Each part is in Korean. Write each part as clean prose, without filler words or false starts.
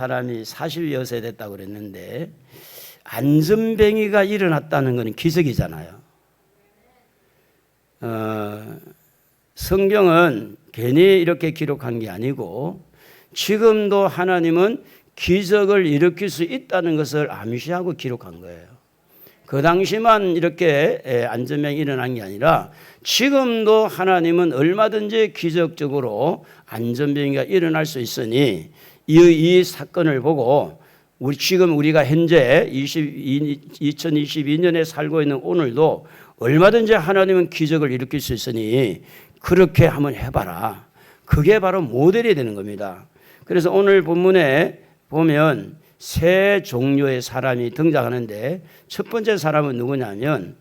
사람이 40여 세 됐다고 그랬는데 안전병이가 일어났다는 것은 기적이잖아요. 성경은 괜히 이렇게 기록한 게 아니고 지금도 하나님은 기적을 일으킬 수 있다는 것을 암시하고 기록한 거예요. 그 당시만 이렇게 안전병이 일어난 게 아니라 지금도 하나님은 얼마든지 기적적으로 안전병이가 일어날 수 있으니 이 사건을 보고 지금 우리가 현재 2022년에 살고 있는 오늘도 얼마든지 하나님은 기적을 일으킬 수 있으니 그렇게 한번 해봐라. 그게 바로 모델이 되는 겁니다. 그래서 오늘 본문에 보면 세 종류의 사람이 등장하는데 첫 번째 사람은 누구냐면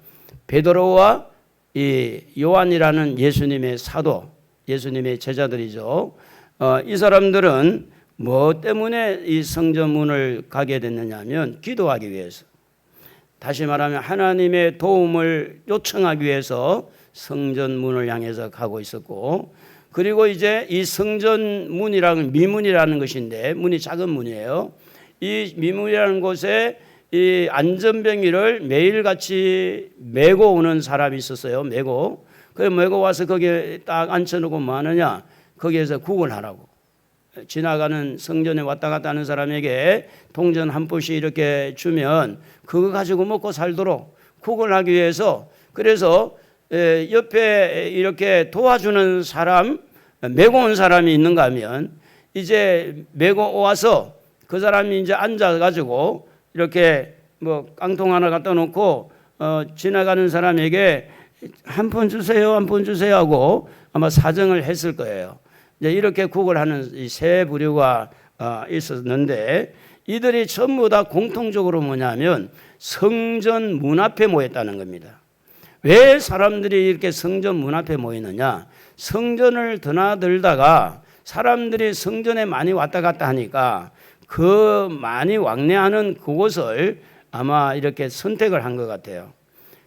베드로와 이 요한이라는 예수님의 사도, 예수님의 제자들이죠. 이 사람들은 뭐 때문에 이 성전문을 가게 됐느냐 하면 기도하기 위해서, 다시 말하면 하나님의 도움을 요청하기 위해서 성전문을 향해서 가고 있었고, 그리고 이제 이 성전문이라는 미문이라는 것인데 문이 작은 문이에요. 이 미문이라는 곳에 이 안전병이를 매일같이 메고 오는 사람이 있었어요. 메고 와서 거기에 딱 앉혀놓고 뭐 하느냐, 거기에서 구걸하라고. 지나가는 성전에 왔다 갔다 하는 사람에게 동전 한 푼씩 이렇게 주면 그거 가지고 먹고 살도록 구걸하기 위해서, 그래서 옆에 이렇게 도와주는 사람, 메고 온 사람이 있는가 하면 이제 메고 와서 그 사람이 이제 앉아가지고 이렇게 뭐 깡통 하나 갖다 놓고 지나가는 사람에게 한 푼 주세요, 한 푼 주세요 하고 아마 사정을 했을 거예요. 이제 이렇게 구걸하는 이 세 부류가 있었는데 이들이 전부 다 공통적으로 뭐냐면 성전 문 앞에 모였다는 겁니다. 왜 사람들이 이렇게 성전 문 앞에 모이느냐? 성전을 드나들다가 사람들이 성전에 많이 왔다 갔다 하니까 그 많이 왕래하는 그곳을 아마 이렇게 선택을 한 것 같아요.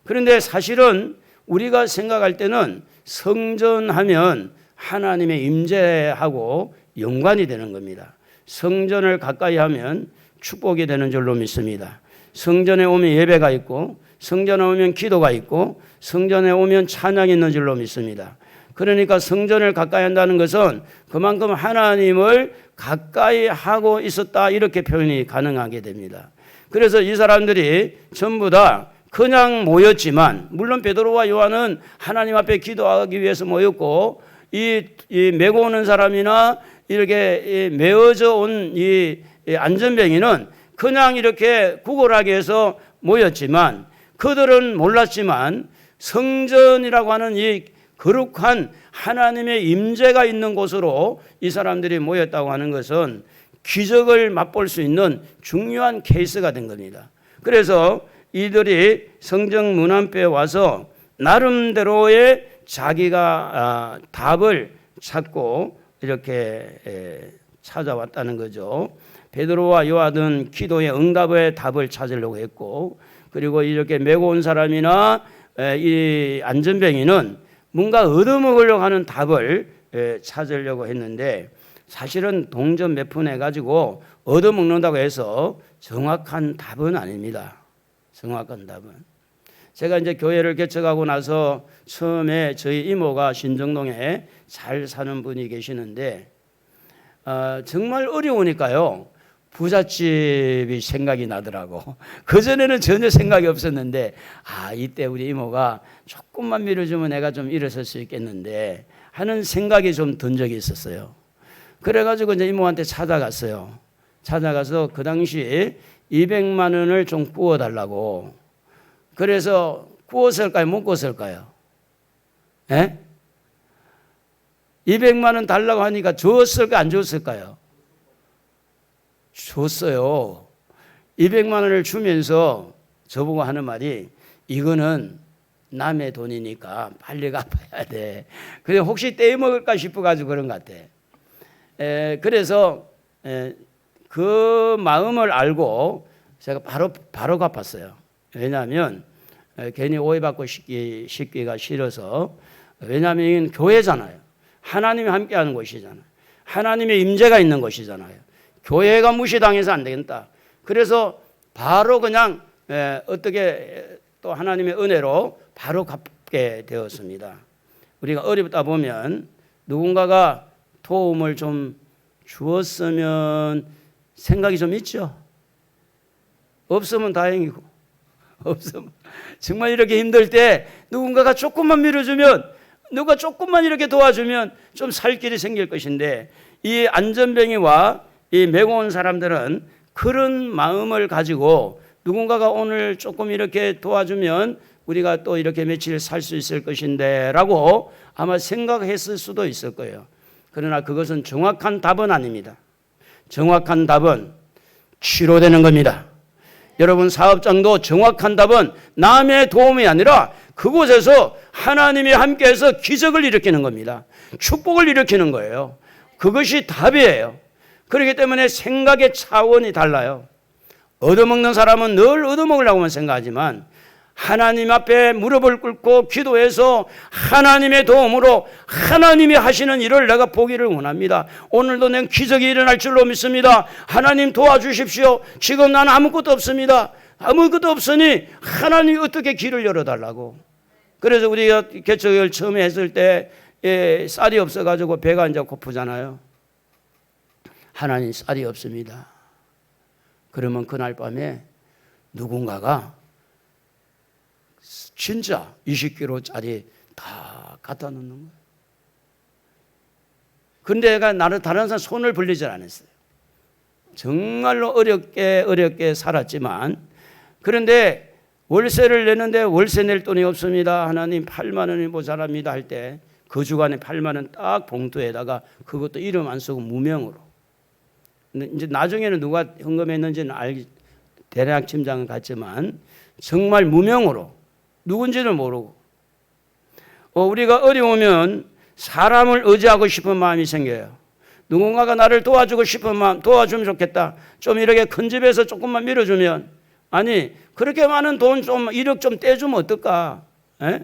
그런데 사실은 우리가 생각할 때는 성전하면 하나님의 임재하고 연관이 되는 겁니다. 성전을 가까이 하면 축복이 되는 줄로 믿습니다. 성전에 오면 예배가 있고, 성전에 오면 기도가 있고, 성전에 오면 찬양이 있는 줄로 믿습니다. 그러니까 성전을 가까이 한다는 것은 그만큼 하나님을 가까이 하고 있었다, 이렇게 표현이 가능하게 됩니다. 그래서 이 사람들이 전부 다 그냥 모였지만, 물론 베드로와 요한은 하나님 앞에 기도하기 위해서 모였고, 이 메고 오는 사람이나 이렇게 메어져 온 이 안전병이는 그냥 이렇게 구걸하기 위해서 모였지만, 그들은 몰랐지만 성전이라고 하는 이 거룩한 하나님의 임재가 있는 곳으로 이 사람들이 모였다고 하는 것은 기적을 맛볼 수 있는 중요한 케이스가 된 겁니다. 그래서 이들이 성전 문 앞에 와서 나름대로의 자기가 답을 찾고 이렇게 찾아왔다는 거죠. 베드로와 요한은 기도의 응답의 답을 찾으려고 했고, 그리고 이렇게 메고 온 사람이나 이 안전병이는 뭔가 얻어먹으려고 하는 답을 찾으려고 했는데, 사실은 동전 몇 푼 해가지고 얻어먹는다고 해서 정확한 답은 아닙니다. 정확한 답은. 제가 이제 교회를 개척하고 나서 처음에 저희 이모가 신정동에 잘 사는 분이 계시는데 정말 어려우니까요 부잣집이 생각이 나더라고. 그전에는 전혀 생각이 없었는데 이때 우리 이모가 조금만 밀어주면 내가 좀 일어설 수 있겠는데 하는 생각이 좀 든 적이 있었어요. 그래가지고 이제 이모한테 찾아갔어요. 찾아가서 그 당시 200만 원을 좀 구워달라고. 그래서 구웠을까요? 못 구웠을까요? 200만 원 달라고 하니까 줬을까 안 줬을까요? 줬어요. 200만 원을 주면서 저보고 하는 말이, 이거는 남의 돈이니까 빨리 갚아야 돼. 그래 혹시 떼먹을까 싶어가지고 그런 것 같아. 그래서 그 마음을 알고 제가 바로 갚았어요. 왜냐하면 괜히 오해받고 싶기가 싫어서. 왜냐하면 이건 교회잖아요. 하나님이 함께하는 곳이잖아요. 하나님의 임재가 있는 곳이잖아요. 교회가 무시당해서 안 되겠다. 그래서 바로 그냥 어떻게 또 하나님의 은혜로 바로 갚게 되었습니다. 우리가 어렵다 보면 누군가가 도움을 좀 주었으면 생각이 좀 있죠. 없으면 다행이고, 없으면 정말 이렇게 힘들 때 누군가가 조금만 밀어주면, 누가 조금만 이렇게 도와주면 좀 살 길이 생길 것인데, 이 안전뱅이와 이 메고 온 사람들은 그런 마음을 가지고 누군가가 오늘 조금 이렇게 도와주면 우리가 또 이렇게 며칠 살 수 있을 것인데 라고 아마 생각했을 수도 있을 거예요. 그러나 그것은 정확한 답은 아닙니다. 정확한 답은 치료되는 겁니다. 여러분 사업장도 정확한 답은 남의 도움이 아니라 그곳에서 하나님이 함께해서 기적을 일으키는 겁니다. 축복을 일으키는 거예요. 그것이 답이에요. 그렇기 때문에 생각의 차원이 달라요. 얻어먹는 사람은 늘 얻어먹으려고만 생각하지만 하나님 앞에 무릎을 꿇고 기도해서 하나님의 도움으로 하나님이 하시는 일을 내가 보기를 원합니다. 오늘도 낸 기적이 일어날 줄로 믿습니다. 하나님 도와주십시오. 지금 나는 아무것도 없습니다. 아무것도 없으니 하나님이 어떻게 길을 열어달라고. 그래서 우리가 개척을 처음에 했을 때 쌀이 없어가지고 배가 이제 고프잖아요. 하나님 쌀이 없습니다. 그러면 그날 밤에 누군가가 진짜 20kg짜리 다 갖다 놓는 거예요. 그런데 나는 다른 사람 손을 벌리질 않았어요. 정말로 어렵게 살았지만, 그런데 월세를 내는데 월세 낼 돈이 없습니다. 하나님 8만 원이 모자랍니다 할 때 그 주간에 8만 원 딱 봉투에다가 그것도 이름 안 쓰고 무명으로. 근데 이제 나중에는 누가 헌금했는지는 대략 짐작은 갔지만 정말 무명으로 누군지를 모르고 우리가 어려우면 사람을 의지하고 싶은 마음이 생겨요. 누군가가 나를 도와주고 싶은 마음, 도와주면 좋겠다. 좀 이렇게 큰 집에서 조금만 밀어주면, 아니 그렇게 많은 돈 좀 1억 좀 떼주면 어떨까? 에?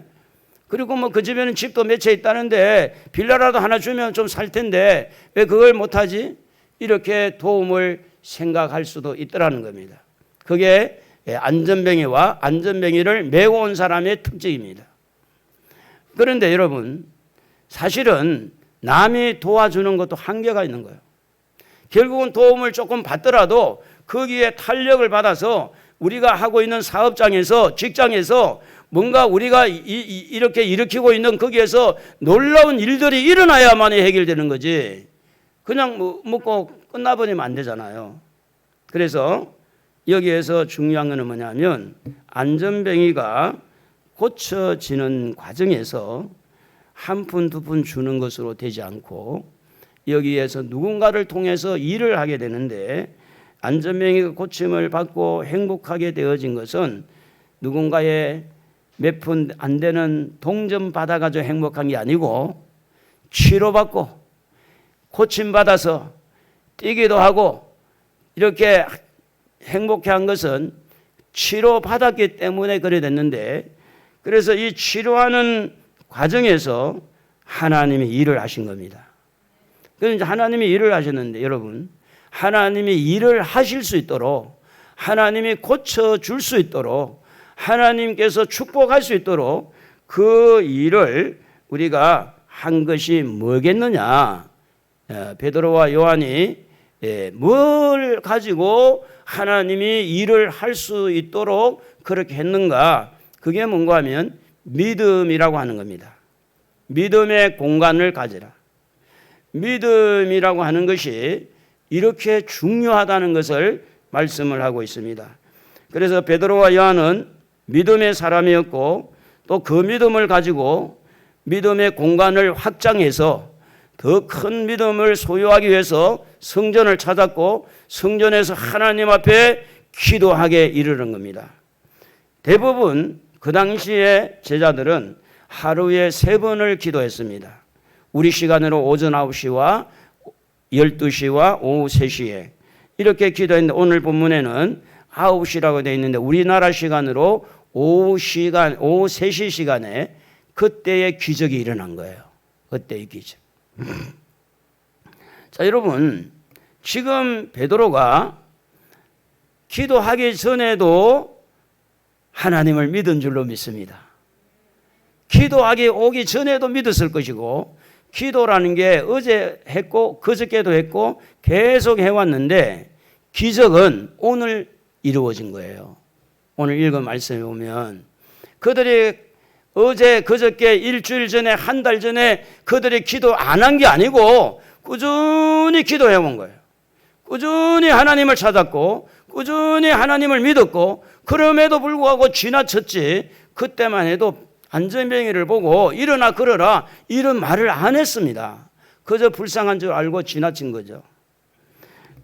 그리고 뭐 그 집에는 집도 몇 채 있다는데 빌라라도 하나 주면 좀 살 텐데 왜 그걸 못하지? 이렇게 도움을 생각할 수도 있더라는 겁니다. 그게 안전뱅이와 안전뱅이를 메고 온 사람의 특징입니다. 그런데 여러분, 사실은 남이 도와주는 것도 한계가 있는 거예요. 결국은 도움을 조금 받더라도 거기에 탄력을 받아서 우리가 하고 있는 사업장에서, 직장에서 뭔가 우리가 이렇게 일으키고 있는 거기에서 놀라운 일들이 일어나야만이 해결되는 거지, 그냥 먹고 끝나버리면 안 되잖아요. 그래서 여기에서 중요한 것은 뭐냐면 안전뱅이가 고쳐지는 과정에서 한 푼 두 푼 주는 것으로 되지 않고 여기에서 누군가를 통해서 일을 하게 되는데, 안전뱅이가 고침을 받고 행복하게 되어진 것은 누군가의 몇 푼 안 되는 동전 받아가지고 행복한 게 아니고 치료받고 고침받아서 뛰기도 하고 이렇게 행복해한 것은 치료받았기 때문에 그래 됐는데, 그래서 이 치료하는 과정에서 하나님이 일을 하신 겁니다. 그래서 이제 하나님이 일을 하셨는데, 여러분, 하나님이 일을 하실 수 있도록, 하나님이 고쳐줄 수 있도록, 하나님께서 축복할 수 있도록 그 일을 우리가 한 것이 뭐겠느냐? 베드로와 요한이 뭘 가지고 하나님이 일을 할 수 있도록 그렇게 했는가? 그게 뭔가 하면 믿음이라고 하는 겁니다. 믿음의 공간을 가지라. 믿음이라고 하는 것이 이렇게 중요하다는 것을 말씀을 하고 있습니다. 그래서 베드로와 요한은 믿음의 사람이었고, 또 그 믿음을 가지고 믿음의 공간을 확장해서 더 큰 믿음을 소유하기 위해서 성전을 찾았고, 성전에서 하나님 앞에 기도하게 이르는 겁니다. 대부분 그 당시에 제자들은 하루에 3번을 기도했습니다. 우리 시간으로 오전 9시와 12시와 오후 3시에 이렇게 기도했는데, 오늘 본문에는 9시라고 되어 있는데 우리나라 시간으로 오후 3시 시간에 그때의 기적이 일어난 거예요. 그때의 기적. 자, 여러분, 지금 베드로가 기도하기 전에도 하나님을 믿은 줄로 믿습니다. 기도하기 오기 전에도 믿었을 것이고, 기도라는 게 어제 했고 그저께도 했고 계속 해왔는데 기적은 오늘 이루어진 거예요. 오늘 읽은 말씀에 보면 그들이 어제 그저께 일주일 전에 한 달 전에 그들이 기도 안 한 게 아니고 꾸준히 기도해 온 거예요. 꾸준히 하나님을 찾았고 꾸준히 하나님을 믿었고, 그럼에도 불구하고 지나쳤지, 그때만 해도 안전병이를 보고 일어나 걸어라 이런 말을 안 했습니다. 그저 불쌍한 줄 알고 지나친 거죠.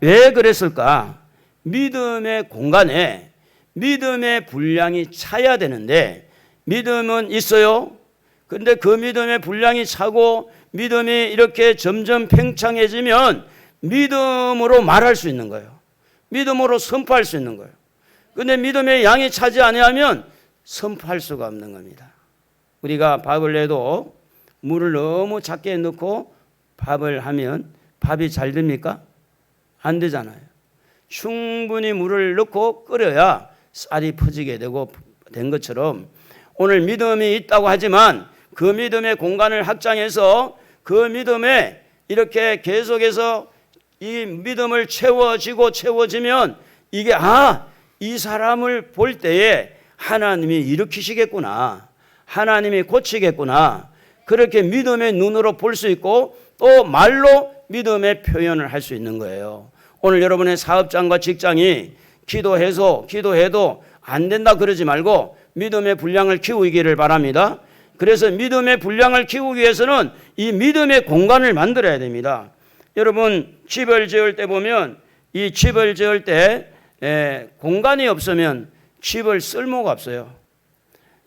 왜 그랬을까? 믿음의 공간에 믿음의 분량이 차야 되는데, 믿음은 있어요. 근데 그 믿음의 분량이 차고 믿음이 이렇게 점점 팽창해지면 믿음으로 말할 수 있는 거예요. 믿음으로 선포할 수 있는 거예요. 근데 믿음의 양이 차지 아니하면 선포할 수가 없는 겁니다. 우리가 밥을 내도 물을 너무 작게 넣고 밥을 하면 밥이 잘 됩니까? 안 되잖아요. 충분히 물을 넣고 끓여야 쌀이 퍼지게 되고 된 것처럼, 오늘 믿음이 있다고 하지만 그 믿음의 공간을 확장해서 그 믿음에 이렇게 계속해서 이 믿음을 채워지면 이게 이 사람을 볼 때에 하나님이 일으키시겠구나, 하나님이 고치겠구나, 그렇게 믿음의 눈으로 볼 수 있고 또 말로 믿음의 표현을 할 수 있는 거예요. 오늘 여러분의 사업장과 직장이 기도해도 안 된다 그러지 말고 믿음의 분량을 키우기를 바랍니다. 그래서 믿음의 분량을 키우기 위해서는 이 믿음의 공간을 만들어야 됩니다. 여러분, 집을 지을 때 보면 이 집을 지을 때 공간이 없으면 집을 쓸모가 없어요.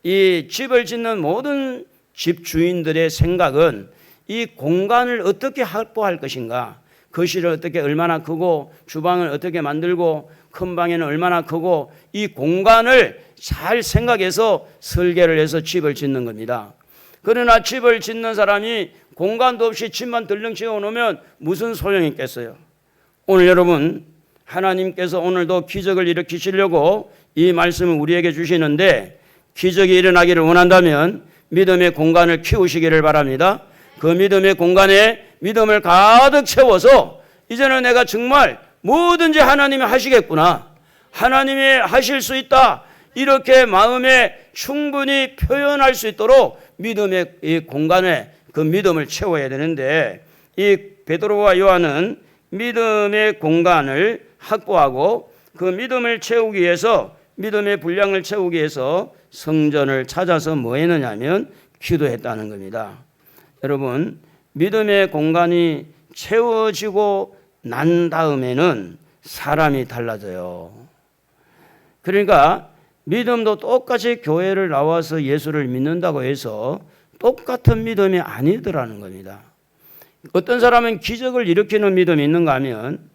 이 집을 짓는 모든 집 주인들의 생각은 이 공간을 어떻게 확보할 것인가, 거실을 어떻게 얼마나 크고 주방을 어떻게 만들고 큰 방에는 얼마나 크고, 이 공간을 잘 생각해서 설계를 해서 집을 짓는 겁니다. 그러나 집을 짓는 사람이 공간도 없이 집만 덜렁 지어놓으면 무슨 소용이 있겠어요? 오늘 여러분, 하나님께서 오늘도 기적을 일으키시려고 이 말씀을 우리에게 주시는데, 기적이 일어나기를 원한다면 믿음의 공간을 키우시기를 바랍니다. 그 믿음의 공간에 믿음을 가득 채워서 이제는 내가 정말 뭐든지 하나님이 하시겠구나, 하나님이 하실 수 있다, 이렇게 마음에 충분히 표현할 수 있도록 믿음의 이 공간에 그 믿음을 채워야 되는데, 이 베드로와 요한은 믿음의 공간을 확보하고 그 믿음을 채우기 위해서, 믿음의 분량을 채우기 위해서 성전을 찾아서 뭐 했느냐 하면 기도했다는 겁니다. 여러분, 믿음의 공간이 채워지고 난 다음에는 사람이 달라져요. 그러니까 믿음도 똑같이 교회를 나와서 예수를 믿는다고 해서 똑같은 믿음이 아니더라는 겁니다. 어떤 사람은 기적을 일으키는 믿음이 있는가 하면,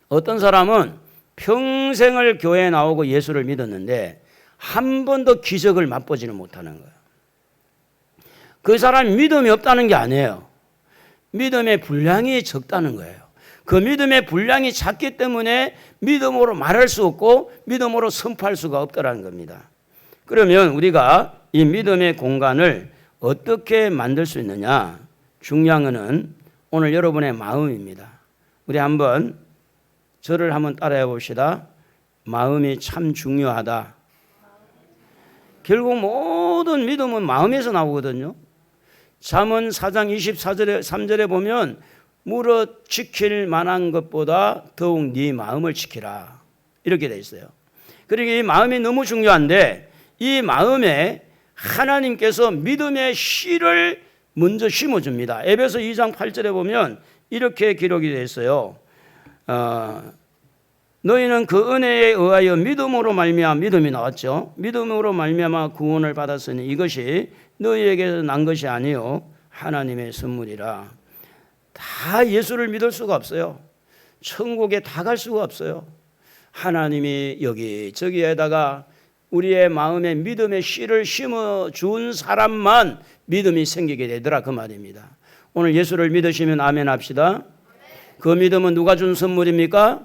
어떤 사람은 평생을 교회에 나오고 예수를 믿었는데 한 번도 기적을 맛보지는 못하는 거예요. 그 사람이 믿음이 없다는 게 아니에요. 믿음의 분량이 적다는 거예요. 그 믿음의 분량이 작기 때문에 믿음으로 말할 수 없고 믿음으로 선포할 수가 없다는 겁니다. 그러면 우리가 이 믿음의 공간을 어떻게 만들 수 있느냐? 중요한 것은 오늘 여러분의 마음입니다. 우리 저를 한번 따라해 봅시다. 마음이 참 중요하다. 결국 모든 믿음은 마음에서 나오거든요. 잠언 4장 24절에 3절에 보면 무릇 지킬 만한 것보다 더욱 네 마음을 지키라, 이렇게 돼 있어요. 그러니까 이 마음이 너무 중요한데, 이 마음에 하나님께서 믿음의 씨를 먼저 심어줍니다. 에베소 2장 8절에 보면 이렇게 기록이 되어 있어요. 너희는 그 은혜에 의하여 믿음으로 말미암아, 믿음이 나왔죠. 믿음으로 말미암아 구원을 받았으니 이것이 너희에게서 난 것이 아니요 하나님의 선물이라. 다 예수를 믿을 수가 없어요. 천국에 다 갈 수가 없어요. 하나님이 여기저기에다가 우리의 마음에 믿음의 씨를 심어준 사람만 믿음이 생기게 되더라, 그 말입니다. 오늘 예수를 믿으시면 아멘 합시다. 그 믿음은 누가 준 선물입니까?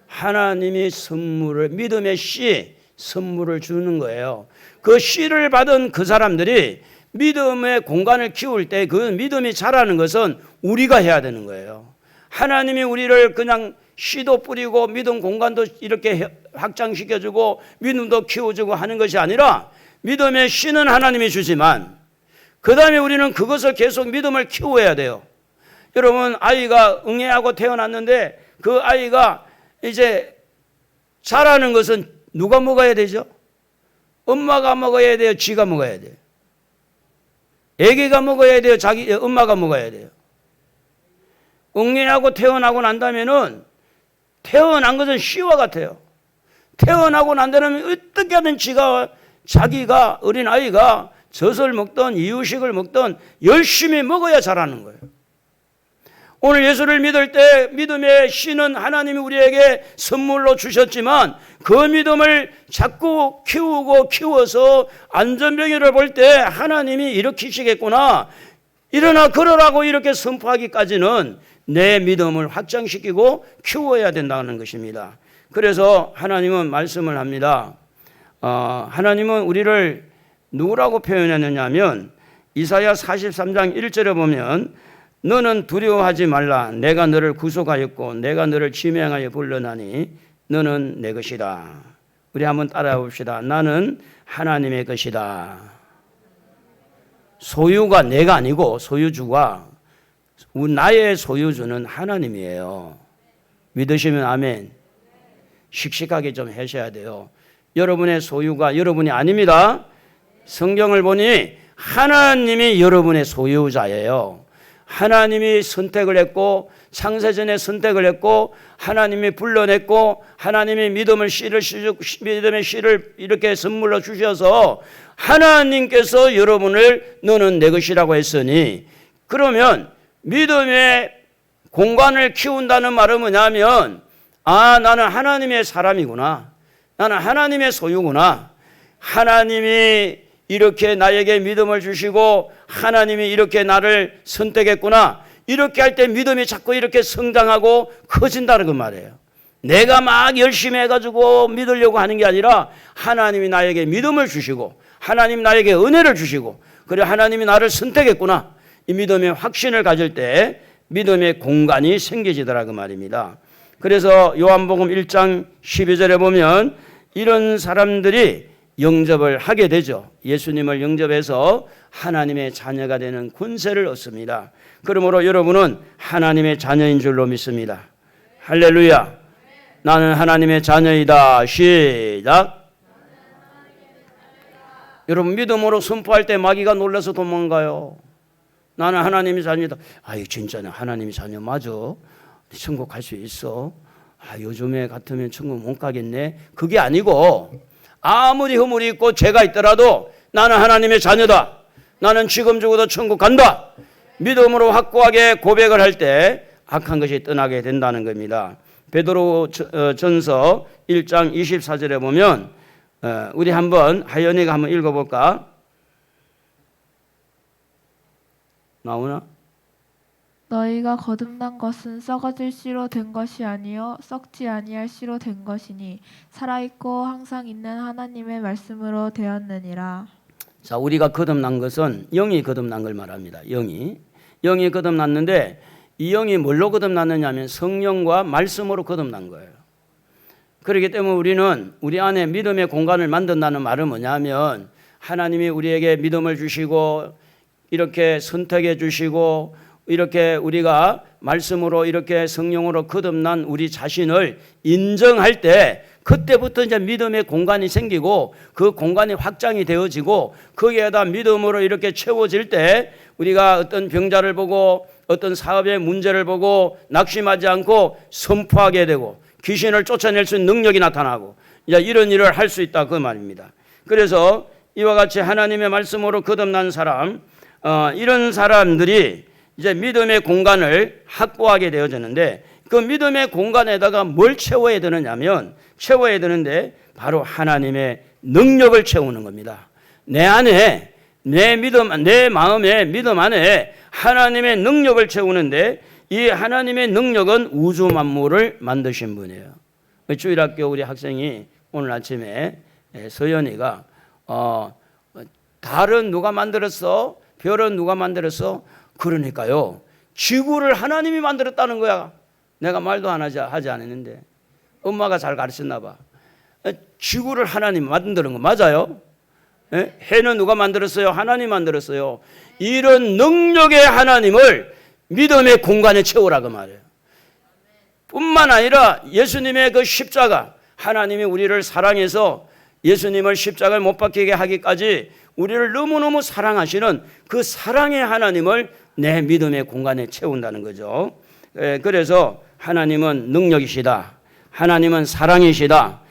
하나님이 선물을, 믿음의 씨, 선물을 주는 거예요. 그 씨를 받은 그 사람들이 믿음의 공간을 키울 때 그 믿음이 자라는 것은 우리가 해야 되는 거예요. 하나님이 우리를 그냥 씨도 뿌리고 믿음 공간도 이렇게 확장시켜주고 믿음도 키워주고 하는 것이 아니라 믿음의 씨는 하나님이 주지만 그 다음에 우리는 그것을 계속 믿음을 키워야 돼요. 여러분, 아이가 응애하고 태어났는데 그 아이가 이제 자라는 것은 누가 먹어야 되죠? 엄마가 먹어야 돼요? 지가 먹어야 돼요? 애기가 먹어야 돼요? 엄마가 먹어야 돼요? 응애하고 태어나고 난다면은 태어난 것은 씨와 같아요. 태어나고 난다면 어떻게 하든 자기가 어린 아이가 젖을 먹던 이유식을 먹던 열심히 먹어야 자라는 거예요. 오늘 예수를 믿을 때 믿음의 씨는 하나님이 우리에게 선물로 주셨지만 그 믿음을 자꾸 키워서 안전병이를 볼 때 하나님이 일으키시겠구나, 일어나 걸으라고 이렇게 선포하기까지는 내 믿음을 확장시키고 키워야 된다는 것입니다. 그래서 하나님은 말씀을 합니다. 하나님은 우리를 누구라고 표현했느냐 하면 이사야 43장 1절에 보면 너는 두려워하지 말라. 내가 너를 구속하였고 내가 너를 지명하여 불러나니 너는 내 것이다. 우리 한번 따라해 봅시다. 나는 하나님의 것이다. 소유가 내가 아니고 소유주가, 나의 소유주는 하나님이에요. 믿으시면 아멘. 씩씩하게 좀 하셔야 돼요. 여러분의 소유가 여러분이 아닙니다. 성경을 보니 하나님이 여러분의 소유자예요. 하나님이 선택을 했고 창세전에 선택을 했고 하나님이 불러냈고 하나님이 믿음의 씨를 이렇게 선물로 주셔서 하나님께서 여러분을 너는 내 것이라고 했으니, 그러면 믿음의 공간을 키운다는 말은 뭐냐면 나는 하나님의 사람이구나, 나는 하나님의 소유구나, 하나님이 이렇게 나에게 믿음을 주시고 하나님이 이렇게 나를 선택했구나, 이렇게 할 때 믿음이 자꾸 이렇게 성장하고 커진다는 그 말이에요. 내가 막 열심히 해가지고 믿으려고 하는 게 아니라 하나님이 나에게 믿음을 주시고 하나님 나에게 은혜를 주시고 그래 하나님이 나를 선택했구나, 이 믿음의 확신을 가질 때 믿음의 공간이 생겨지더라 그 말입니다. 그래서 요한복음 1장 12절에 보면 이런 사람들이 영접을 하게 되죠. 예수님을 영접해서 하나님의 자녀가 되는 권세를 얻습니다. 그러므로 여러분은 하나님의 자녀인 줄로 믿습니다. 할렐루야. 나는 하나님의 자녀이다. 시작. 여러분, 믿음으로 선포할 때 마귀가 놀라서 도망가요. 나는 하나님의 자녀이다. 진짜 나 하나님의 자녀 맞아. 천국 갈 수 있어. 요즘에 같으면 천국 못 가겠네. 그게 아니고 아무리 허물이 있고 죄가 있더라도 나는 하나님의 자녀다. 나는 지금 죽어도 천국 간다. 믿음으로 확고하게 고백을 할 때 악한 것이 떠나게 된다는 겁니다. 베드로 전서 1장 24절에 보면 우리 한번 하연이가 한번 읽어볼까? 나오나? 너희가 거듭난 것은 썩어질 씨로 된 것이 아니요 썩지 아니할 씨로 된 것이니 살아있고 항상 있는 하나님의 말씀으로 되었느니라. 자, 우리가 거듭난 것은 영이 거듭난 걸 말합니다. 영이 거듭났는데 이 영이 뭘로 거듭났느냐 하면 성령과 말씀으로 거듭난 거예요. 그렇기 때문에 우리는 우리 안에 믿음의 공간을 만든다는 말은 뭐냐면 하나님이 우리에게 믿음을 주시고 이렇게 선택해 주시고 이렇게 우리가 말씀으로 이렇게 성령으로 거듭난 우리 자신을 인정할 때 그때부터 이제 믿음의 공간이 생기고 그 공간이 확장이 되어지고 거기에다 믿음으로 이렇게 채워질 때 우리가 어떤 병자를 보고 어떤 사업의 문제를 보고 낙심하지 않고 선포하게 되고 귀신을 쫓아낼 수 있는 능력이 나타나고 이제 이런 일을 할 수 있다 그 말입니다. 그래서 이와 같이 하나님의 말씀으로 거듭난 사람, 이런 사람들이 이제 믿음의 공간을 확보하게 되어지는데 그 믿음의 공간에다가 뭘 채워야 되느냐면 채워야 되는데 바로 하나님의 능력을 채우는 겁니다. 내 안에 내 마음의 믿음 안에 하나님의 능력을 채우는데 이 하나님의 능력은 우주 만물을 만드신 분이에요. 주일학교 우리 학생이 오늘 아침에 서연이가 달은 누가 만들었어? 별은 누가 만들었어? 그러니까요, 지구를 하나님이 만들었다는 거야. 내가 말도 하지 않았는데 엄마가 잘 가르쳤나 봐. 지구를 하나님 만드는 거 맞아요? 해는 누가 만들었어요? 하나님 만들었어요. 이런 능력의 하나님을 믿음의 공간에 채우라고 말해요. 뿐만 아니라 예수님의 그 십자가, 하나님이 우리를 사랑해서 예수님을 십자가에 못 박히게 하기까지 우리를 너무너무 사랑하시는 그 사랑의 하나님을 내 믿음의 공간에 채운다는 거죠. 그래서 하나님은 능력이시다. 하나님은 사랑이시다.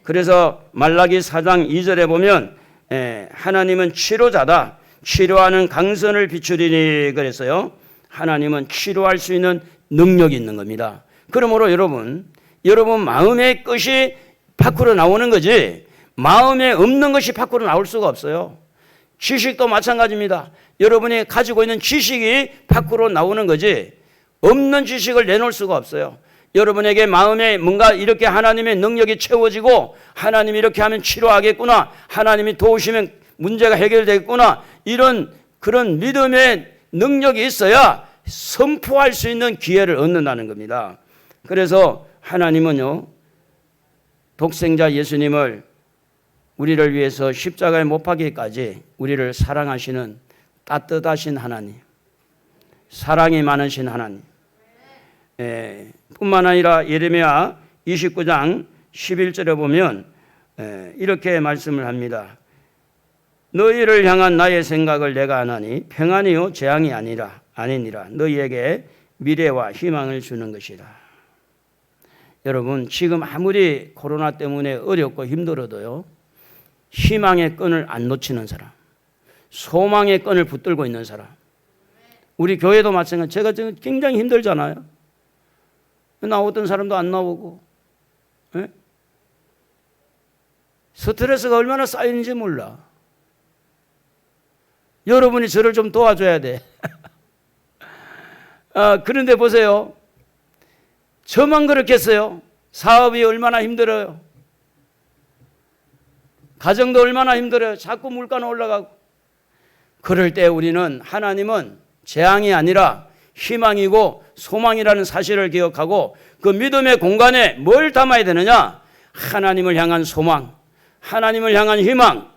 그래서 말라기 4장 2절에 보면 하나님은 치료자다. 치료하는 강선을 비추리니 그랬어요. 하나님은 치료할 수 있는 능력이 있는 겁니다. 그러므로 여러분 마음의 것이 밖으로 나오는 거지 마음에 없는 것이 밖으로 나올 수가 없어요. 지식도 마찬가지입니다. 여러분이 가지고 있는 지식이 밖으로 나오는 거지 없는 지식을 내놓을 수가 없어요. 여러분에게 마음에 뭔가 이렇게 하나님의 능력이 채워지고 하나님이 이렇게 하면 치료하겠구나, 하나님이 도우시면 문제가 해결되겠구나, 이런 그런 믿음의 능력이 있어야 선포할 수 있는 기회를 얻는다는 겁니다. 그래서 하나님은요, 독생자 예수님을 우리를 위해서 십자가에 못 박기까지 우리를 사랑하시는 따뜻하신 하나님, 사랑이 많으신 하나님, 뿐만 아니라 예레미야 29장 11절에 보면 이렇게 말씀을 합니다. 너희를 향한 나의 생각을 내가 아나니 평안이요 재앙이 아니니라. 너희에게 미래와 희망을 주는 것이다. 여러분, 지금 아무리 코로나 때문에 어렵고 힘들어도요, 희망의 끈을 안 놓치는 사람, 소망의 끈을 붙들고 있는 사람, 우리 교회도 마찬가지. 제가 지금 굉장히 힘들잖아요. 나오던 사람도 안 나오고, 스트레스가 얼마나 쌓이는지 몰라. 여러분이 저를 좀 도와줘야 돼. 그런데 보세요. 저만 그렇겠어요? 사업이 얼마나 힘들어요? 가정도 얼마나 힘들어요? 자꾸 물가는 올라가고. 그럴 때 우리는 하나님은 재앙이 아니라 희망이고 소망이라는 사실을 기억하고 그 믿음의 공간에 뭘 담아야 되느냐? 하나님을 향한 소망, 하나님을 향한 희망,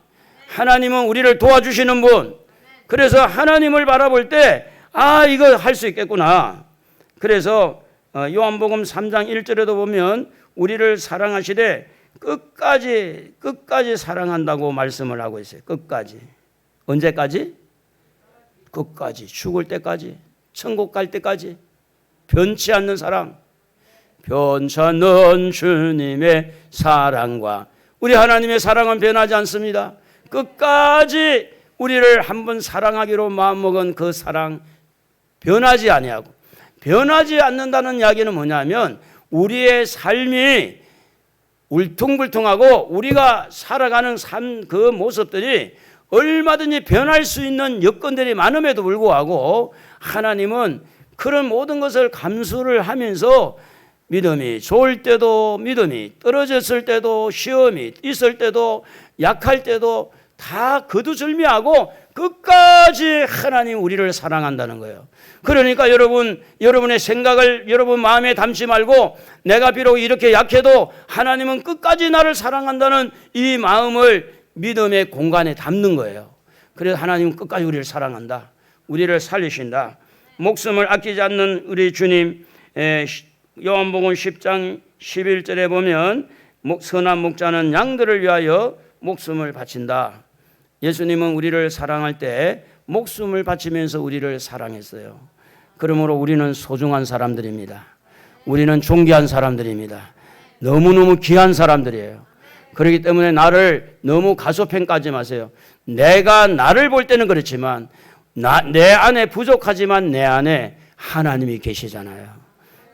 하나님은 우리를 도와주시는 분. 그래서 하나님을 바라볼 때 이거 할 수 있겠구나. 그래서 요한복음 3장 1절에도 보면 우리를 사랑하시되 끝까지 사랑한다고 말씀을 하고 있어요. 끝까지. 언제까지? 끝까지. 죽을 때까지. 천국 갈 때까지. 변치 않는 사랑. 변치 않는 주님의 사랑과 우리 하나님의 사랑은 변하지 않습니다. 끝까지 우리를 한번 사랑하기로 마음먹은 그 사랑 변하지 아니하고, 변하지 않는다는 이야기는 뭐냐면 우리의 삶이 울퉁불퉁하고 우리가 살아가는 삶 그 모습들이 얼마든지 변할 수 있는 여건들이 많음에도 불구하고 하나님은 그런 모든 것을 감수를 하면서 믿음이 좋을 때도, 믿음이 떨어졌을 때도, 시험이 있을 때도, 약할 때도 다 거두절미하고 끝까지 하나님 우리를 사랑한다는 거예요. 그러니까 여러분의 생각을 여러분 마음에 담지 말고 내가 비록 이렇게 약해도 하나님은 끝까지 나를 사랑한다는 이 마음을 믿음의 공간에 담는 거예요. 그래서 하나님은 끝까지 우리를 사랑한다. 우리를 살리신다. 목숨을 아끼지 않는 우리 주님, 요한복음 10장 11절에 보면 선한 목자는 양들을 위하여 목숨을 바친다. 예수님은 우리를 사랑할 때 목숨을 바치면서 우리를 사랑했어요. 그러므로 우리는 소중한 사람들입니다. 우리는 존귀한 사람들입니다. 너무너무 귀한 사람들이에요. 그렇기 때문에 나를 너무 가소평가하지 마세요. 내가 나를 볼 때는 그렇지만 내 안에 부족하지만 내 안에 하나님이 계시잖아요.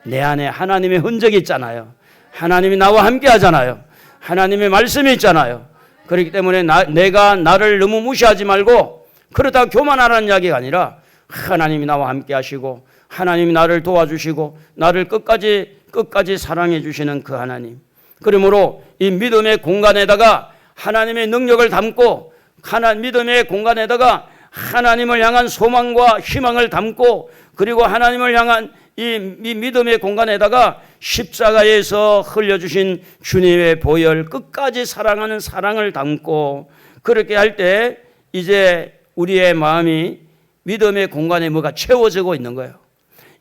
내 안에 하나님의 흔적이 있잖아요. 하나님이 나와 함께 하잖아요. 하나님의 말씀이 있잖아요. 그렇기 때문에 내가 나를 너무 무시하지 말고 그렇다고 교만하라는 이야기가 아니라 하나님이 나와 함께 하시고 하나님이 나를 도와주시고 나를 끝까지 사랑해 주시는 그 하나님. 그러므로 이 믿음의 공간에다가 하나님의 능력을 담고 믿음의 공간에다가 하나님을 향한 소망과 희망을 담고 그리고 하나님을 향한 이 믿음의 공간에다가 십자가에서 흘려주신 주님의 보혈 끝까지 사랑하는 사랑을 담고 그렇게 할 때 이제 우리의 마음이 믿음의 공간에 뭐가 채워지고 있는 거예요.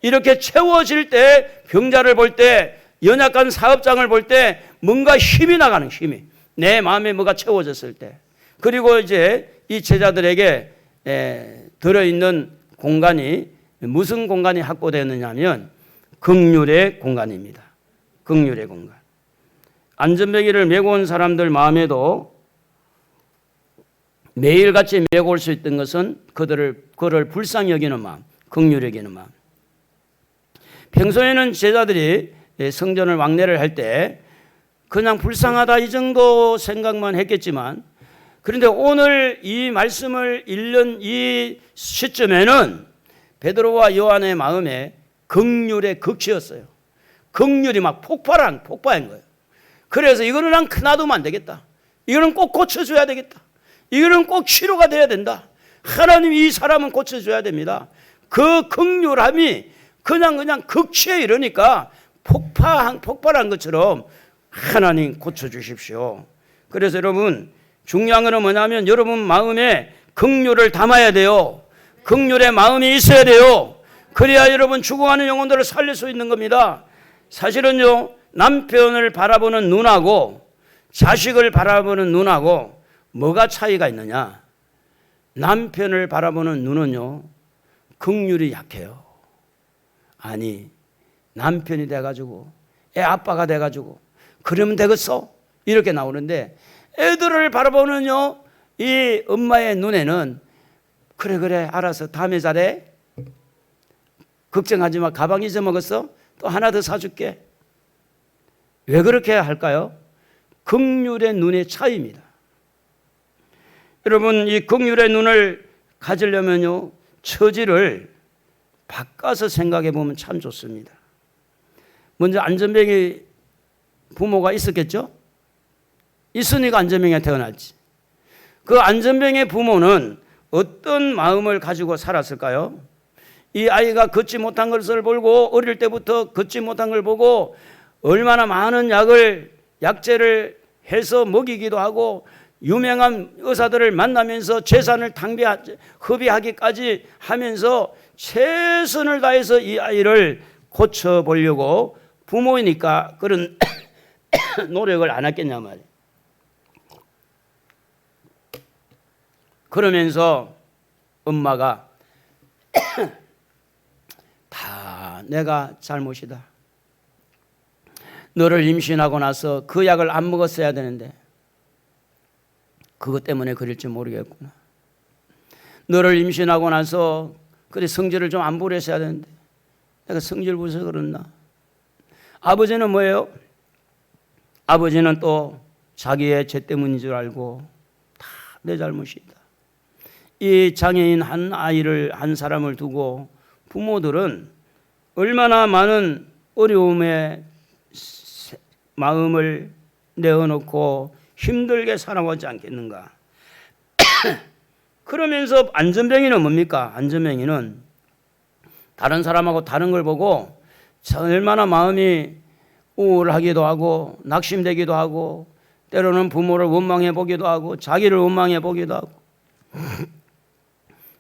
이렇게 채워질 때 병자를 볼 때 연약한 사업장을 볼 때 뭔가 힘이 나가는 힘이 내 마음에 뭐가 채워졌을 때 그리고 이제 이 제자들에게 들어있는 공간이 무슨 공간이 확보되느냐 하면 긍휼의 공간입니다. 긍휼의 공간. 안전벨기를 메고 온 사람들 마음에도 매일같이 메고 올 수 있던 것은 그를 불쌍히 여기는 마음, 긍휼히 여기는 마음. 평소에는 제자들이 성전을 왕래를 할 때 그냥 불쌍하다 이 정도 생각만 했겠지만 그런데 오늘 이 말씀을 읽는 이 시점에는 베드로와 요한의 마음에 긍휼의 극치였어요. 긍휼이 막 폭발한 거예요. 그래서 이거는 난 놔두면 안 되겠다. 이거는 꼭 고쳐줘야 되겠다. 이거는 꼭 치료가 돼야 된다. 하나님이 이 사람은 고쳐줘야 됩니다. 그 긍휼함이 그냥 극치에 이르니까 폭발한 것처럼 하나님 고쳐주십시오. 그래서 여러분 중요한 것은 뭐냐면 여러분 마음에 긍휼을 담아야 돼요. 긍휼의 마음이 있어야 돼요. 그래야 여러분 죽어가는 영혼들을 살릴 수 있는 겁니다. 사실은요 남편을 바라보는 눈하고 자식을 바라보는 눈하고 뭐가 차이가 있느냐. 남편을 바라보는 눈은요 긍휼이 약해요. 아니 남편이 돼가지고 애 아빠가 돼가지고 그러면 되겠어? 이렇게 나오는데 애들을 바라보는요 이 엄마의 눈에는 그래 알아서 다음에 잘해. 걱정하지 마. 가방 잊어먹었어? 또 하나 더 사줄게. 왜 그렇게 할까요? 긍휼의 눈의 차이입니다. 여러분 이 긍휼의 눈을 가지려면요 처지를 바꿔서 생각해 보면 참 좋습니다. 먼저 안전뱅이 부모가 있었겠죠? 있으니까 안전뱅이가 태어났지. 그 안전뱅이의 부모는 어떤 마음을 가지고 살았을까요? 이 아이가 걷지 못한 것을 보고 어릴 때부터 걷지 못한 걸 보고 얼마나 많은 약제를 해서 먹이기도 하고 유명한 의사들을 만나면서 재산을 허비하기까지 하면서 최선을 다해서 이 아이를 고쳐보려고 부모이니까 그런 노력을 안 했겠냐 말이에요. 그러면서 엄마가 다 내가 잘못이다. 너를 임신하고 나서 그 약을 안 먹었어야 되는데 그것 때문에 그럴지 모르겠구나. 너를 임신하고 나서 그래 성질을 좀 안 부렸어야 되는데 내가 성질 부려서 그랬나. 아버지는 뭐예요? 아버지는 또 자기의 죄 때문인 줄 알고 다 내 잘못이다. 이 장애인 한 사람을 두고 부모들은 얼마나 많은 어려움에 마음을 내어놓고 힘들게 살아오지 않겠는가. 그러면서 안전뱅이는 뭡니까? 안전뱅이는 다른 사람하고 다른 걸 보고 얼마나 마음이 우울하기도 하고 낙심되기도 하고 때로는 부모를 원망해 보기도 하고 자기를 원망해 보기도 하고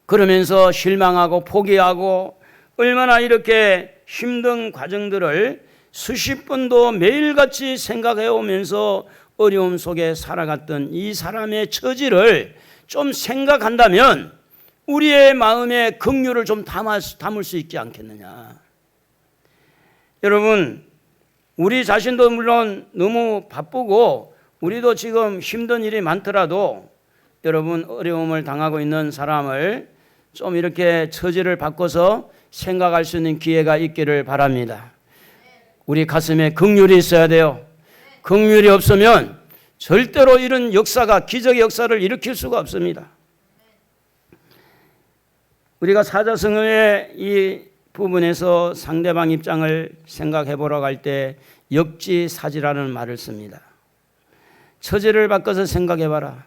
그러면서 실망하고 포기하고 얼마나 이렇게 힘든 과정들을 수십 번도 매일같이 생각해 오면서 어려움 속에 살아갔던 이 사람의 처지를 좀 생각한다면 우리의 마음에 긍휼을 좀 담을 수 있지 않겠느냐. 여러분 우리 자신도 물론 너무 바쁘고 우리도 지금 힘든 일이 많더라도 여러분 어려움을 당하고 있는 사람을 좀 이렇게 처지를 바꿔서 생각할 수 있는 기회가 있기를 바랍니다. 우리 가슴에 긍휼이 있어야 돼요. 긍휼이 없으면 절대로 이런 역사가 기적의 역사를 일으킬 수가 없습니다. 우리가 사자성어의 이 부분에서 상대방 입장을 생각해 보라고 할 때 역지사지라는 말을 씁니다. 처지를 바꿔서 생각해 봐라.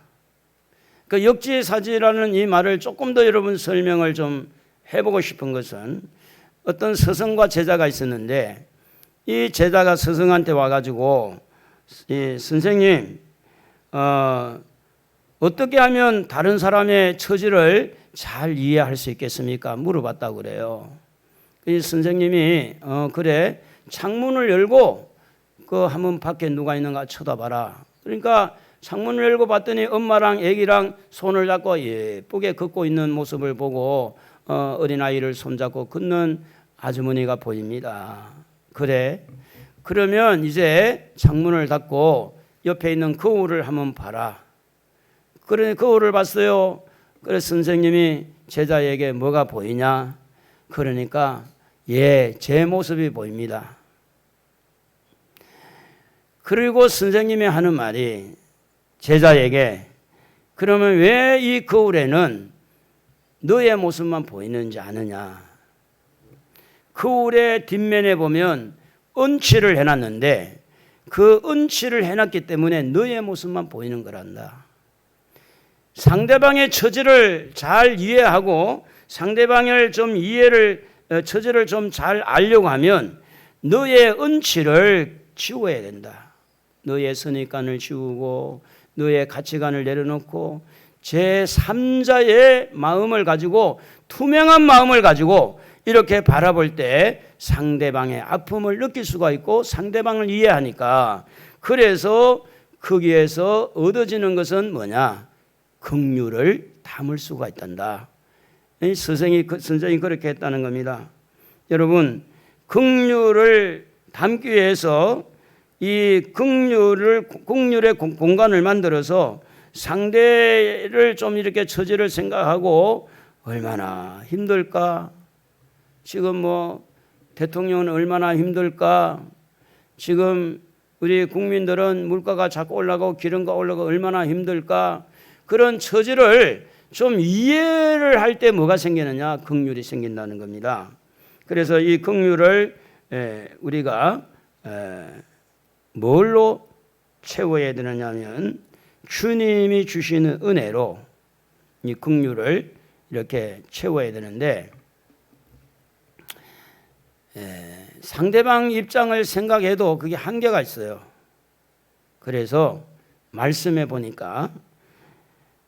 그 역지사지라는 이 말을 조금 더 여러분 설명을 좀 해보고 싶은 것은 어떤 스승과 제자가 있었는데 이 제자가 스승한테 와가지고 이 선생님 어떻게 하면 다른 사람의 처지를 잘 이해할 수 있겠습니까? 물어봤다고 그래요. 이 선생님이 그래 창문을 열고 그 한번 밖에 누가 있는가 쳐다봐라. 그러니까 창문을 열고 봤더니 엄마랑 애기랑 손을 잡고 예쁘게 걷고 있는 모습을 보고 어린아이를 손잡고 걷는 아주머니가 보입니다. 그래 그러면 이제 창문을 닫고 옆에 있는 거울을 한번 봐라. 그래 거울을 봤어요. 그래서 선생님이 제자에게 뭐가 보이냐? 그러니까 제 모습이 보입니다. 그리고 선생님이 하는 말이 제자에게 그러면 왜 이 거울에는 너의 모습만 보이는지 아느냐? 거울의 뒷면에 보면 은칠을 해놨는데 그 은칠을 해놨기 때문에 너의 모습만 보이는 거란다. 상대방의 처지를 잘 이해하고 상대방을 좀 처지를 좀 잘 알려고 하면 너의 은칠을 지워야 된다. 너의 선입관을 지우고 너의 가치관을 내려놓고 제3자의 마음을 가지고 투명한 마음을 가지고 이렇게 바라볼 때 상대방의 아픔을 느낄 수가 있고 상대방을 이해하니까 그래서 거기에서 얻어지는 것은 뭐냐? 긍휼을 담을 수가 있단다. 선생이 그렇게 했다는 겁니다. 여러분 긍휼을 담기 위해서 이 긍휼의 공간을 만들어서 상대를 좀 이렇게 처지를 생각하고 얼마나 힘들까? 지금 대통령은 얼마나 힘들까? 지금 우리 국민들은 물가가 자꾸 올라가고 기름가 올라가고 얼마나 힘들까? 그런 처지를 좀 이해를 할 때 뭐가 생기느냐? 긍휼이 생긴다는 겁니다. 그래서 이 긍휼을 우리가 뭘로 채워야 되느냐 하면 주님이 주시는 은혜로 이 긍휼을 이렇게 채워야 되는데 상대방 입장을 생각해도 그게 한계가 있어요. 그래서 말씀해 보니까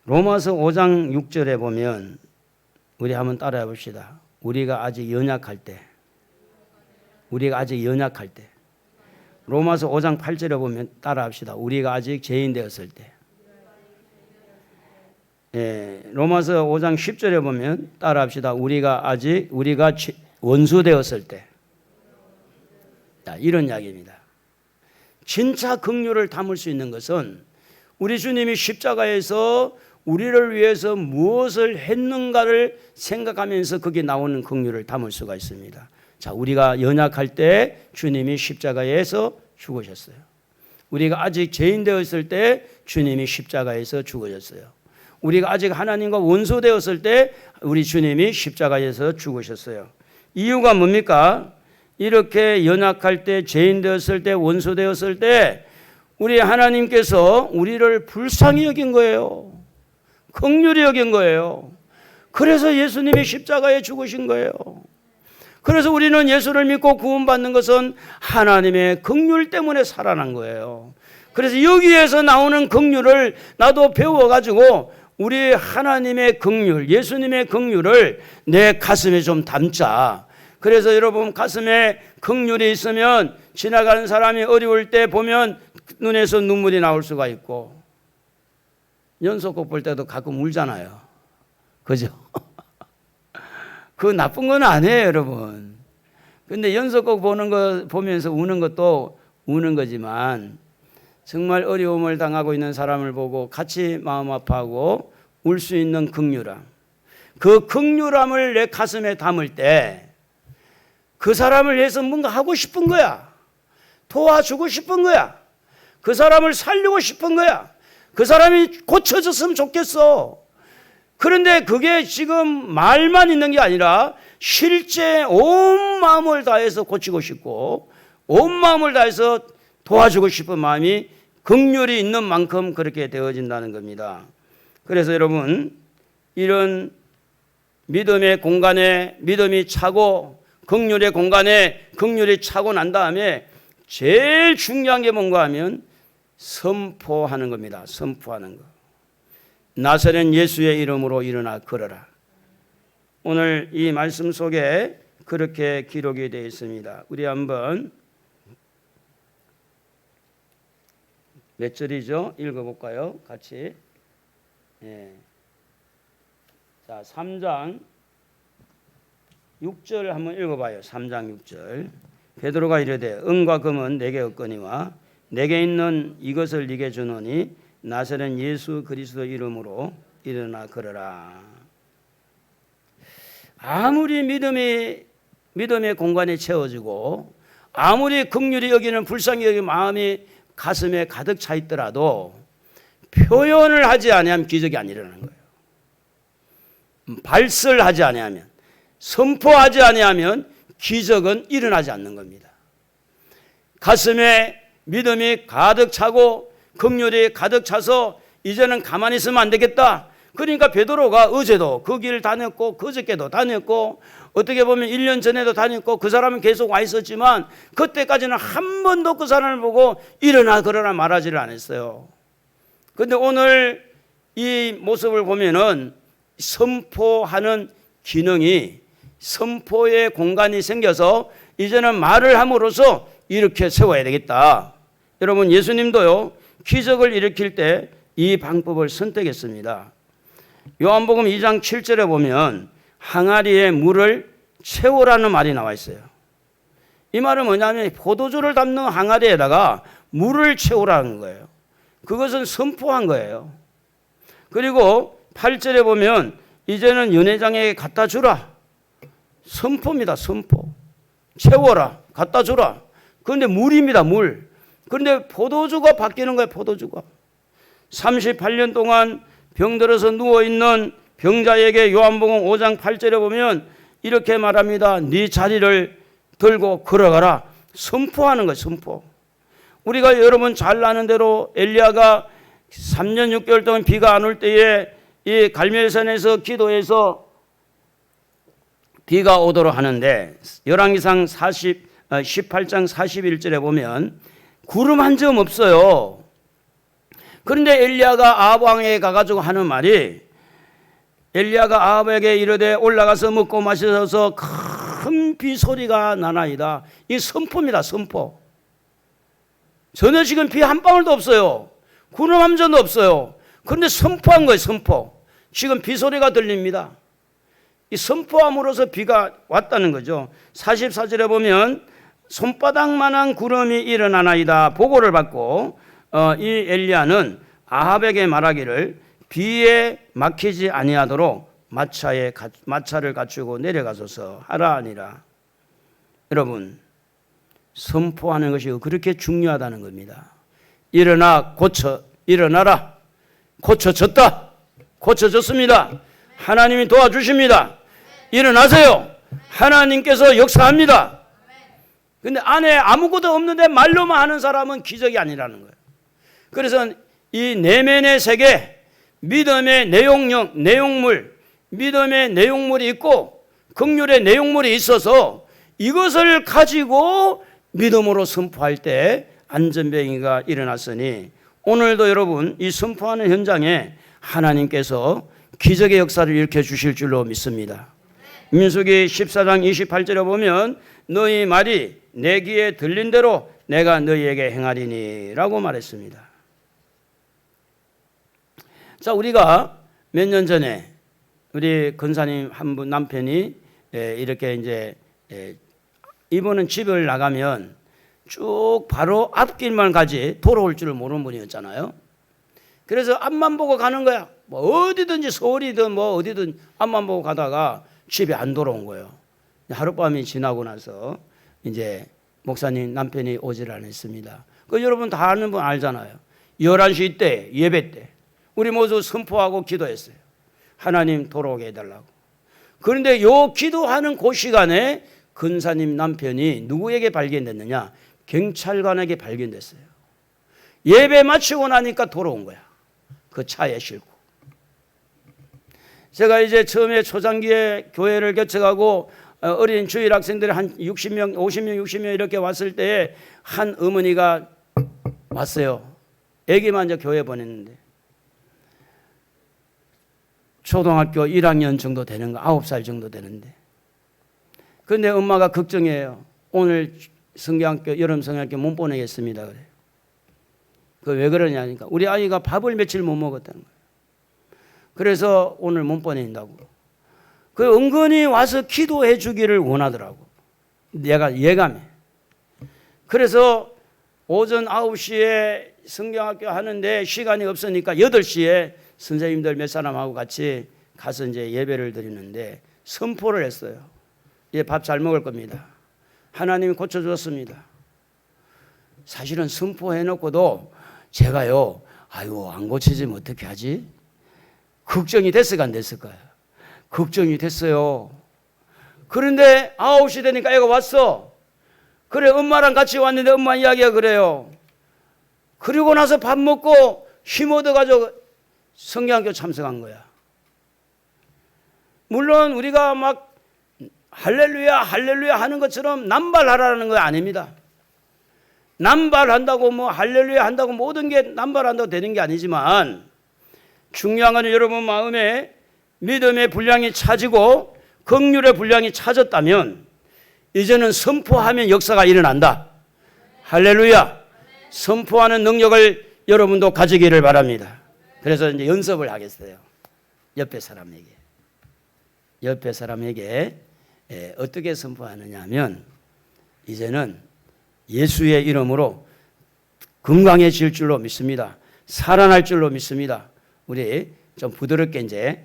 로마서 5장 6절에 보면 우리 한번 따라해 봅시다. 우리가 아직 연약할 때 로마서 5장 8절에 보면 따라합시다. 우리가 아직 죄인 되었을 때 로마서 5장 10절에 보면 따라합시다. 우리가 원수 되었을 때 이런 이야기입니다. 진짜 긍휼을 담을 수 있는 것은 우리 주님이 십자가에서 우리를 위해서 무엇을 했는가를 생각하면서 거기에 나오는 긍휼을 담을 수가 있습니다. 자, 우리가 연약할 때 주님이 십자가에서 죽으셨어요. 우리가 아직 죄인 되었을 때 주님이 십자가에서 죽으셨어요. 우리가 아직 하나님과 원수 되었을 때 우리 주님이 십자가에서 죽으셨어요. 이유가 뭡니까? 이렇게 연약할 때, 죄인 되었을 때, 원수 되었을 때 우리 하나님께서 우리를 불쌍히 여긴 거예요. 긍휼히 여긴 거예요. 그래서 예수님이 십자가에 죽으신 거예요. 그래서 우리는 예수를 믿고 구원받는 것은 하나님의 긍휼 때문에 살아난 거예요. 그래서 여기에서 나오는 긍휼을 나도 배워가지고 우리 하나님의 긍휼, 예수님의 긍휼을 내 가슴에 좀 담자. 그래서 여러분 가슴에 긍휼이 있으면 지나가는 사람이 어려울 때 보면 눈에서 눈물이 나올 수가 있고 연속곡 볼 때도 가끔 울잖아요. 그죠? 그거 나쁜 건 아니에요, 여러분. 근데 연속곡 보는 거 보면서 우는 것도 우는 거지만 정말 어려움을 당하고 있는 사람을 보고 같이 마음 아파하고 울 수 있는 긍휼함. 그 긍휼함을 내 가슴에 담을 때 그 사람을 위해서 뭔가 하고 싶은 거야. 도와주고 싶은 거야. 그 사람을 살리고 싶은 거야. 그 사람이 고쳐졌으면 좋겠어. 그런데 그게 지금 말만 있는 게 아니라 실제 온 마음을 다해서 고치고 싶고 온 마음을 다해서 도와주고 싶은 마음이 긍휼이 있는 만큼 그렇게 되어진다는 겁니다. 그래서 여러분, 이런 믿음의 공간에 믿음이 차고 긍휼의 공간에 긍휼이 차고 난 다음에 제일 중요한 게 뭔가 하면 선포하는 겁니다. 선포하는 거. 나사렛 예수의 이름으로 일어나 걸어라. 오늘 이 말씀 속에 그렇게 기록이 되어 있습니다. 우리 한번 몇 절이죠? 읽어볼까요? 같이. 예. 자, 3장 6절 한번 읽어봐요. 3장 6절. 베드로가 이르되 은과 금은 내게 없거니와 내게 있는 이것을 네게 주노니 나사렛 예수 그리스도 이름으로 일어나 걸어라. 아무리 믿음의 공간에 채워지고 아무리 긍휼히 여기는 불쌍히 여기는 마음이 가슴에 가득 차 있더라도 표현을 하지 아니하면 기적이 안 일어나는 거예요. 발설하지 아니하면, 선포하지 아니하면 기적은 일어나지 않는 겁니다. 가슴에 믿음이 가득 차고 긍휼이 가득 차서 이제는 가만히 있으면 안 되겠다. 그러니까 베드로가 어제도 그 길 다녔고 그저께도 다녔고 어떻게 보면 1년 전에도 다녔고 그 사람은 계속 와 있었지만 그때까지는 한 번도 그 사람을 보고 일어나 걸어라 말하지를 않았어요. 그런데 오늘 이 모습을 보면은 선포하는 기능이, 선포의 공간이 생겨서 이제는 말을 함으로써 이렇게 세워야 되겠다. 여러분, 예수님도요 기적을 일으킬 때 이 방법을 선택했습니다. 요한복음 2장 7절에 보면 항아리에 물을 채우라는 말이 나와 있어요. 이 말은 뭐냐면 포도주를 담는 항아리에다가 물을 채우라는 거예요. 그것은 선포한 거예요. 그리고 8절에 보면 이제는 연회장에게 갖다 주라. 선포입니다. 선포. 채워라. 갖다 주라. 그런데 물입니다. 물. 그런데 포도주가 바뀌는 거예요. 포도주가. 38년 동안 병들어서 누워있는 병자에게 요한복음 5장 8절에 보면 이렇게 말합니다. 네 자리를 들고 걸어가라. 선포하는 거예요. 선포. 우리가 여러분 잘 아는 대로 엘리야가 3년 6개월 동안 비가 안 올 때에 이 갈멜산에서 기도해서 비가 오도록 하는데 열왕기상 18장 41절에 보면 구름 한 점 없어요. 그런데 엘리야가 아합 왕에게 가가지고 하는 말이 엘리야가 아합에게 이르되 올라가서 먹고 마셔서 큰 비소리가 나나이다. 이 선포입니다. 선포. 전혀 지금 비 한 방울도 없어요. 구름 한 점도 없어요. 그런데 선포한 거예요. 선포. 지금 비소리가 들립니다. 이 선포함으로써 비가 왔다는 거죠. 44절에 보면 손바닥만한 구름이 일어나나이다 보고를 받고 이 엘리야는 아합에게 말하기를 비에 막히지 아니하도록 마차를 갖추고 내려가소서 하라 하니라. 여러분, 선포하는 것이 그렇게 중요하다는 겁니다. 일어나라. 고쳐졌다. 고쳐졌습니다. 하나님이 도와주십니다. 일어나세요. 하나님께서 역사합니다. 근데 안에 아무것도 없는데 말로만 하는 사람은 기적이 아니라는 거예요. 그래서 이 내면의 세계, 믿음의 내용물, 믿음의 내용물이 있고 긍휼의 내용물이 있어서 이것을 가지고 믿음으로 선포할 때 안전병이가 일어났으니 오늘도 여러분 이 선포하는 현장에 하나님께서 기적의 역사를 일으켜 주실 줄로 믿습니다. 민수기 14장 28절에 보면 너희 말이 내 귀에 들린 대로 내가 너희에게 행하리니 라고 말했습니다. 자, 우리가 몇 년 전에 우리 권사님 한 분 남편이 이렇게 이제 이분은 집을 나가면 쭉 바로 앞길만 가지 돌아올 줄을 모르는 분이었잖아요. 그래서 앞만 보고 가는 거야. 뭐 어디든지 서울이든 뭐 어디든 앞만 보고 가다가 집에 안 돌아온 거예요. 하룻밤이 지나고 나서 이제 목사님 남편이 오질 않았습니다. 그 여러분 다 아는 분 알잖아요. 11시 때 예배 때 우리 모두 선포하고 기도했어요. 하나님 돌아오게 해달라고. 그런데 요 기도하는 그 시간에 근사님 남편이 누구에게 발견됐느냐? 경찰관에게 발견됐어요. 예배 마치고 나니까 돌아온 거야. 그 차에 싣고. 제가 이제 처음에 초장기에 교회를 개척하고 어린 주일 학생들이 한 60명, 50명, 60명 이렇게 왔을 때에 한 어머니가 왔어요. 애기만 이제 교회 보냈는데 초등학교 1학년 정도 되는 거, 9살 정도 되는데. 근데 엄마가 걱정해요. 오늘 성경학교, 여름 성경학교 못 보내겠습니다. 그래요. 그 왜 그러냐니까 우리 아이가 밥을 며칠 못 먹었다는 거예요. 그래서 오늘 못 보낸다고. 그 은근히 와서 기도해 주기를 원하더라고. 내가 예감해. 그래서 오전 9시에 성경학교 하는데 시간이 없으니까 8시에 선생님들 몇 사람하고 같이 가서 이제 예배를 드리는데 선포를 했어요. 예, 밥 잘 먹을 겁니다. 하나님이 고쳐주었습니다. 사실은 선포해놓고도 제가요, 아이고, 안 고쳐지면 어떻게 하지? 걱정이 됐을까, 안 됐을까요? 걱정이 됐어요. 그런데 9시 되니까 애가 왔어. 그래, 엄마랑 같이 왔는데 엄마 이야기가 그래요. 그리고 나서 밥 먹고 힘 얻어가지고 성경학교 참석한 거야. 물론 우리가 막 할렐루야, 할렐루야 하는 것처럼 남발하라는 거 아닙니다. 남발한다고 뭐 할렐루야 한다고 모든 게 남발한다고 되는 게 아니지만 중요한 건 여러분 마음에 믿음의 분량이 차지고 긍휼의 분량이 차졌다면 이제는 선포하면 역사가 일어난다. 할렐루야. 선포하는 능력을 여러분도 가지기를 바랍니다. 그래서 이제 연습을 하겠어요. 옆에 사람에게 어떻게 선포하느냐 하면 이제는 예수의 이름으로 건강해질 줄로 믿습니다. 살아날 줄로 믿습니다. 우리 좀 부드럽게 이제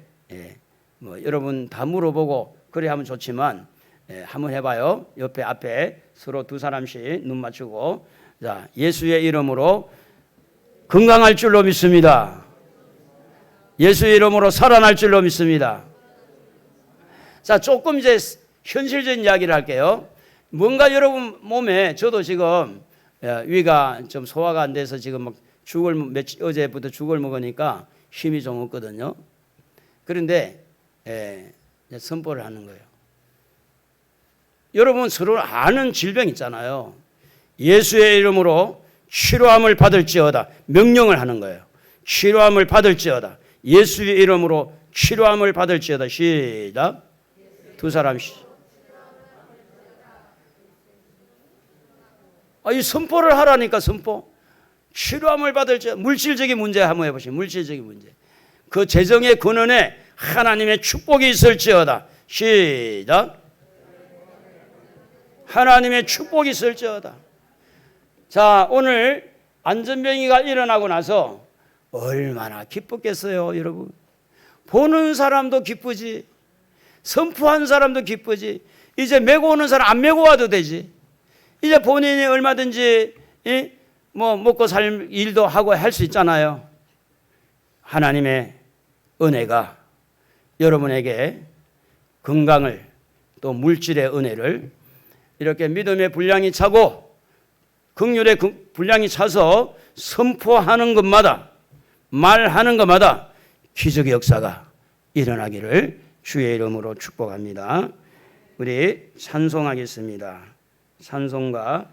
뭐 여러분 다 물어보고 그래 하면 좋지만 한번 해봐요. 옆에 앞에 서로 두 사람씩 눈 맞추고 자 예수의 이름으로 건강할 줄로 믿습니다. 예수의 이름으로 살아날 줄로 믿습니다. 자 조금 이제 현실적인 이야기를 할게요. 뭔가 여러분 몸에 저도 지금 위가 좀 소화가 안 돼서 지금 막 어제부터 죽을 먹으니까 힘이 좀 없거든요. 그런데 선포를 하는 거예요. 여러분 서로 아는 질병 있잖아요. 예수의 이름으로 치료함을 받을지어다. 명령을 하는 거예요. 치료함을 받을지어다. 예수의 이름으로 치료함을 받을지어다. 시작. 두 사람씩. 이 선포를 하라니까 선포. 치료함을 받을지어다. 물질적인 문제 한번 해보시죠. 물질적인 문제. 그 재정의 근원에 하나님의 축복이 있을지어다. 시작. 하나님의 축복이 있을지어다. 자, 오늘 안전병이가 일어나고 나서 얼마나 기뻤겠어요, 여러분. 보는 사람도 기쁘지. 선포한 사람도 기쁘지. 이제 메고 오는 사람 안 메고 와도 되지. 이제 본인이 얼마든지 뭐 먹고 살 일도 하고 할 수 있잖아요. 하나님의 은혜가 여러분에게 건강을 또 물질의 은혜를 이렇게 믿음의 분량이 차고 긍휼의 분량이 차서 선포하는 것마다 말하는 것마다 기적의 역사가 일어나기를 주의 이름으로 축복합니다. 우리 찬송하겠습니다. 찬송가